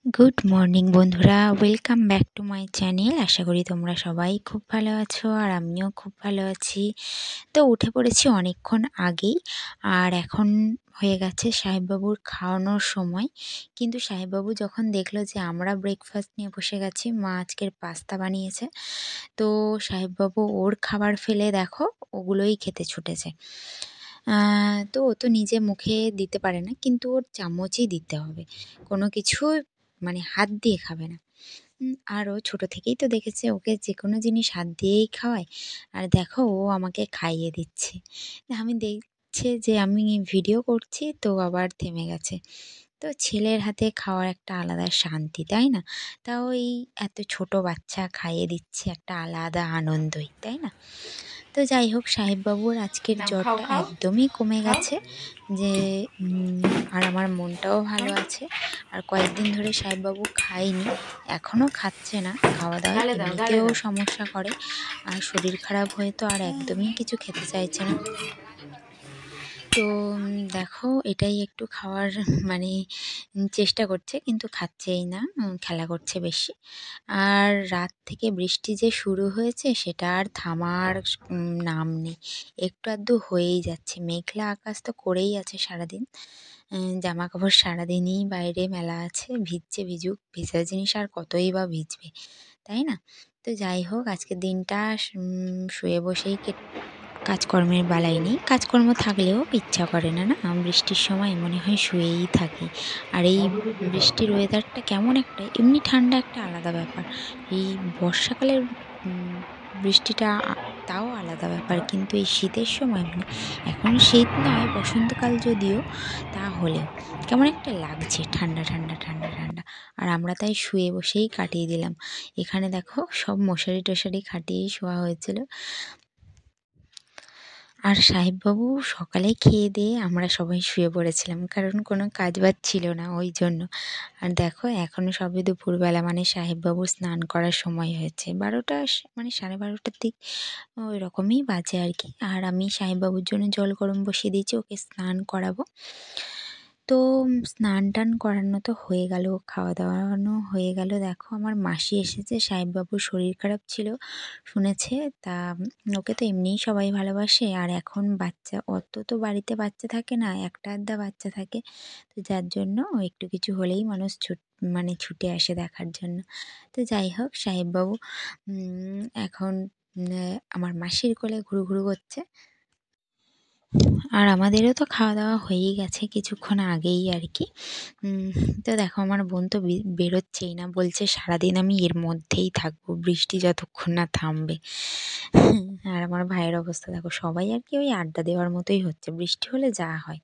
Good morning বন্ধুরা, welcome back to my channel. আশা করি তোমরা সবাই খুব ভালো আছো আর আমিও খুব ভালো আছি। তো উঠে পড়েছি অনেকক্ষণ আগেই, আর এখন হয়ে গেছে সাহেববাবুর খাওয়ানোর সময়। কিন্তু সাহেববাবু যখন দেখলো যে আমরা ব্রেকফাস্ট নিয়ে বসে গেছি, মা আজকের পাস্তা বানিয়েছে, তো সাহেববাবু ওর খাবার ফেলে দেখো ওগুলোই খেতে ছুটেছে। তো ও তো নিজে মুখে দিতে পারে না, কিন্তু ওর চামচই দিতে হবে, কোনো কিছু মানে হাত দিয়ে খাবে না। আর ও ছোটো থেকেই তো দেখেছে ওকে যে কোনো জিনিস হাত দিয়েই খাওয়ায়। আর দেখো ও আমাকে খাইয়ে দিচ্ছে। আমি দেখছে যে আমি ভিডিও করছি, তো আবার থেমে গেছে। তো ছেলের হাতে খাওয়ার একটা আলাদা শান্তি, তাই না? তাও এই এত ছোট বাচ্চা খাইয়ে দিচ্ছে, একটা আলাদা আনন্দই, তাই না? তো যাই হোক, সাহেববাবুর আজকের নাও খাও জ্বরটা খাও একদমই কমে খাও গেছে। যে আর আমার মনটাও ভালো খাও আছে। আর কয়েকদিন ধরে সাহেববাবু খায়নি, এখনও খাচ্ছে না। খাওয়া দাওয়ায় গালে দাও গালে এমনিতেও দাও। সমস্যা করে, আর শরীর খারাপ হয়ে তো আর একদমই কিছু খেতে চাইছে না। তো দেখো এটাই একটু খাওয়ার মানে চেষ্টা করছে, কিন্তু খাচ্ছেই না, খেলা করছে বেশি। আর রাত থেকে বৃষ্টি যে শুরু হয়েছে সেটা আর থামার নাম নেই। একটু আধটু হয়েই যাচ্ছে, মেঘলা আকাশ তো করেই আছে সারাদিন। জামা কাপড় সারাদিনই বাইরে মেলা আছে, ভিজছে ভিজুক, ভেজা জিনিস আর কতই বা ভিজবে, তাই না? তো যাই হোক, আজকের দিনটা শুয়ে বসেই কাজকর্মের বালাই নেই। কাজকর্ম থাকলেও ইচ্ছা করে না, না বৃষ্টির সময় মনে হয় শুয়েই থাকি। আর এই বৃষ্টির ওয়েদারটা কেমন একটা, এমনি ঠান্ডা একটা আলাদা ব্যাপার। এই বর্ষাকালের বৃষ্টিটা তাও আলাদা ব্যাপার, কিন্তু এই শীতের সময় মানে এখন শীত নয়, বসন্তকাল যদিও, তা হলেও কেমন একটা লাগছে, ঠান্ডা ঠান্ডা ঠান্ডা ঠান্ডা। আর আমরা তাই শুয়ে বসেই কাটিয়ে দিলাম। এখানে দেখো সব মশারি টশারি খাটিয়েই শোয়া হয়েছিল। আর সাহেববাবু সকালে খেয়ে দিয়ে আমরা সবাই শুয়ে পড়েছিলাম, কারণ কোনো কাজ বাজ ছিল না ওই জন্য। আর দেখো এখনও সবে দুপুরবেলা, মানে সাহেববাবুর স্নান করার সময় হয়েছে 12টা, মানে 12:30টার দিক ওই রকমই বাজে আর কি। আর আমি সাহেববাবুর জন্য জল গরম বসিয়ে দিয়েছি, ওকে স্নান করাবো। তো স্নান টান করানো তো হয়ে গেল, খাওয়া দাওয়ানো হয়ে গেল। দেখো আমার মাসি এসেছে, সাহেববাবুর শরীর খারাপ ছিল শুনেছে, তা ওকে তো এমনিই সবাই ভালোবাসে। আর এখন বাচ্চা অত তো বাড়িতে বাচ্চা থাকে না, একটা আধটা বাচ্চা থাকে, তো যার জন্য একটু কিছু হলেই মানুষ মানে ছুটে আসে দেখার জন্য। তো যাই হোক, সাহেববাবু এখন আমার মাসির কোলে ঘুরু ঘুরু করছে। আর আমাদেরও তো খাওয়া দাওয়া হয়েই গেছে কিছুক্ষণ আগেই আর কি। তো দেখো আমার বোন তো বেরোচ্ছেই না, বলছে সারাদিন আমি এর মধ্যেই থাকবো, বৃষ্টি যতক্ষণ না থামবে। আর আমার ভাইয়ের অবস্থা দেখো, সবাই আর কি ওই আড্ডা দেওয়ার মতোই হচ্ছে, বৃষ্টি হলে যা হয়।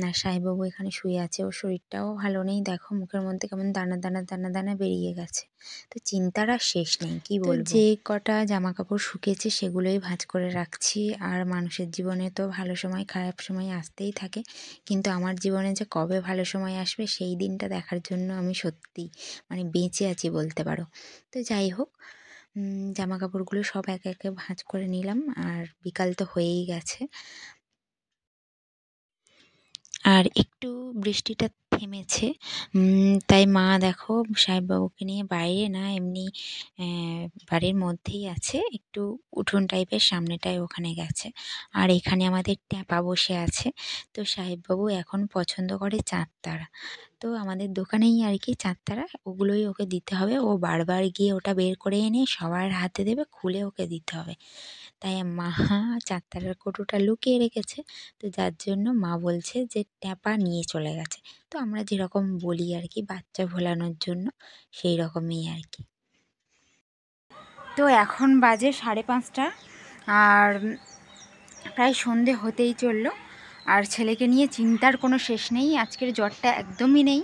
না, সাহেববাবু এখানে শুয়ে আছে, ওর শরীরটাও ভালো নেই, দেখো মুখের মধ্যে কেমন দানা দানা দানা দানা বেরিয়ে গেছে। তো চিন্তার আর শেষ নেই, কি বলবো। যে কটা জামা কাপড় শুকিয়েছে সেগুলোই ভাঁজ করে রাখছি। আর মানুষের জীবনে তো ভালো সময় খারাপ সময় আসতেই থাকে, কিন্তু আমার জীবনে যে কবে ভালো সময় আসবে সেই দিনটা দেখার জন্য আমি সত্যি মানে বেঁচে আছি বলতে পারো। তো যাই হোক, জামা কাপড়গুলো সব একে একে ভাঁজ করে নিলাম, আর বিকাল তো হয়েই গেছে। আর একটু বৃষ্টিটা থেমেছে, তাই মা দেখো সাহেববাবুকে নিয়ে বাইরে না, এমনি বাড়ির মধ্যেই আছে, একটু উঠোন টাইপের সামনেটায় ওখানে গেছে। আর এখানে আমাদের ট্যাপা বসে আছে। তো সাহেববাবু এখন পছন্দ করে চাঁদতারা, তো আমাদের দোকানেই আর কি চাঁদতারা, ওগুলোই ওকে দিতে হবে। ও বারবার গিয়ে ওটা বের করে এনে সবার হাতে দেবে, খুলে ওকে দিতে হবে। তাই মা চাঁদতারার কৌটোটা লুকিয়ে রেখেছে। তো যার জন্য মা বলছে যে ট্যাপা নিয়ে চলে গেছে। তো আমরা যেরকম বলি আর কি বাচ্চা ভোলানোর জন্য, সেই রকমই আর কি। তো এখন বাজে 5:30, আর প্রায় সন্ধে হতেই চললো। আর ছেলেকে নিয়ে চিন্তার কোনো শেষ নেই, আজকের জ্বরটা একদমই নেই,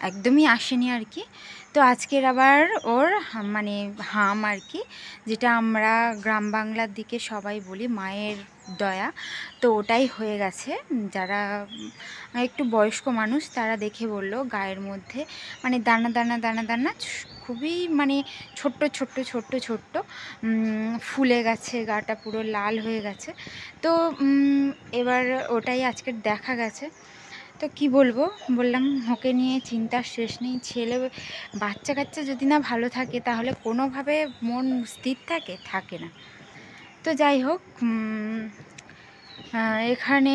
একদমই আসেনি আর কি। তো আজকের আবার ওর মানে হাম আর কি, যেটা আমরা গ্রাম বাংলার দিকে সবাই বলি মায়ের দয়া, তো ওটাই হয়ে গেছে। যারা একটু বয়স্ক মানুষ তারা দেখে বলল গায়ের মধ্যে মানে দানা দানা দানা দানা, খুবই মানে ছোট্ট ছোট্ট ছোট্ট ছোট্ট ফুলে গেছে, গাটা পুরো লাল হয়ে গেছে। তো এবার ওটাই আজকে দেখা গেছে। তো কি বলবো, বললাম ওকে নিয়ে চিন্তার শেষ নেই। ছেলে বাচ্চা কাচ্চা যদি না ভালো থাকে তাহলে কোনোভাবে মন স্থির থাকে না। তো যাই হোক, এখানে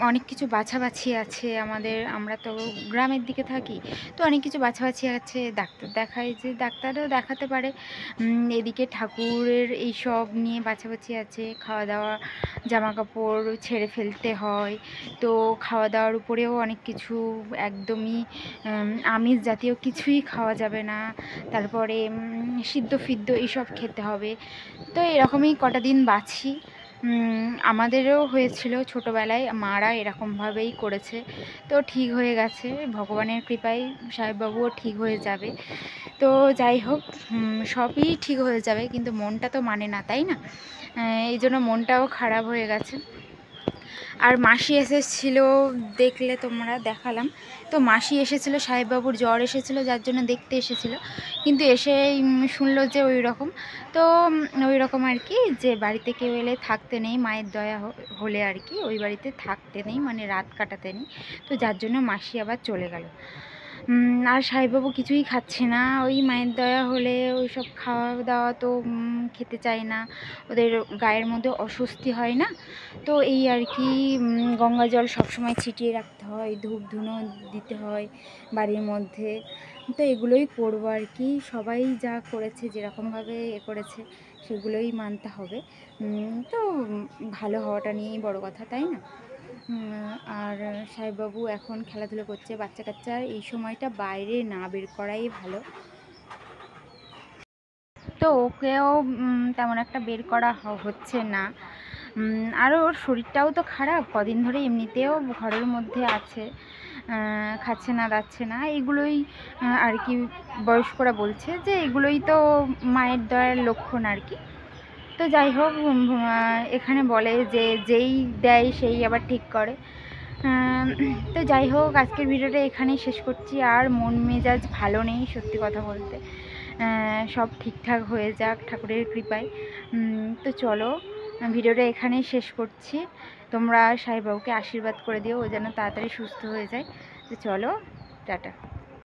অনেক কিছু বাছাবাছি আছে আমাদের, আমরা তো গ্রামের দিকে থাকি, তো অনেক কিছু বাছাবাছি আছে। ডাক্তার দেখাই, যে ডাক্তারও দেখাতে পারে। এদিকে ঠাকুরের এইসব নিয়ে বাছাবাছি আছে, খাওয়া দাওয়া, জামা কাপড় ছেড়ে ফেলতে হয়, তো খাওয়া দাওয়ার উপরেও অনেক কিছু, একদমই আমিষ জাতীয় কিছুই খাওয়া যাবে না। তারপরে সিদ্ধ ফিদ্ধ এইসব খেতে হবে। তো এরকমই কটা দিন বাছি। আমাদেরও হয়েছিল ছোটোবেলায়, মারা এরকমভাবেই করেছে, তো ঠিক হয়ে গেছে ভগবানের কৃপায়। সাহেববাবুও ঠিক হয়ে যাবে। তো যাই হোক, সবই ঠিক হয়ে যাবে, কিন্তু মনটা তো মানে না, তাই না? এই জন্য মনটাও খারাপ হয়ে গেছে। আর মাসি এসেছিল, দেখলে তোমরা, দেখালাম। তো মাসি এসেছিলো, সাহেববাবুর জ্বর এসেছিলো, যার জন্য দেখতে এসেছিলো। কিন্তু এসে শুনলো যে ওই রকম, তো ওই রকম আর কি, যে বাড়িতে কেউ এলে থাকতে নেই, মায়ের দয়া হলে আর কি ওই বাড়িতে থাকতে নেই, মানে রাত কাটাতে নেই। তো যার জন্য মাসি আবার চলে গেল। আর সাহেববাবু কিছুই খাচ্ছে না, ওই মায়ের দয়া হলে ওই সব খাওয়া দাওয়া তো খেতে চায় না, ওদের গায়ের মধ্যে অস্বস্তি হয় না। তো এই আর কি, গঙ্গা জল সবসময় ছিটিয়ে রাখতে হয়, ধূপ ধুনো দিতে হয় বাড়ির মধ্যে। তো এগুলোই করবো আর কি। সবাই যা করেছে, যেরকমভাবে করেছে সেগুলোই মানতে হবে। তো ভালো হওয়াটা নিয়েই বড় কথা, তাই না? আর সাহেববাবু এখন খেলাধুলো করছে। বাচ্চা কাচ্চা এই সময়টা বাইরে না বের করাই ভালো। তো ওকেও তেমন একটা বের করা হচ্ছে না। আর ওর শরীরটাও তো খারাপ, কদিন ধরে এমনিতেও ঘরের মধ্যে আছে, খাচ্ছে না দাচ্ছে না। এগুলোই আর কি বয়স্করা বলছে যে এগুলোই তো মায়ের দয়ার লক্ষণ আর কি। তো যাই হোক, এখানে বলে যে যেই দেয় সেই আবার ঠিক করে। তো যাই হোক, আজকের ভিডিওটা এখানেই শেষ করছি। আর মন মেজাজ ভালো নেই, সত্যি কথা বলতে। সব ঠিকঠাক হয়ে যাক ঠাকুরের কৃপায়। তো চলো, ভিডিওটা এখানেই শেষ করছি। তোমরা সাহেববাবুকে আশীর্বাদ করে দিও, ও যেন তাড়াতাড়ি সুস্থ হয়ে যায়। তো চলো, টাটা।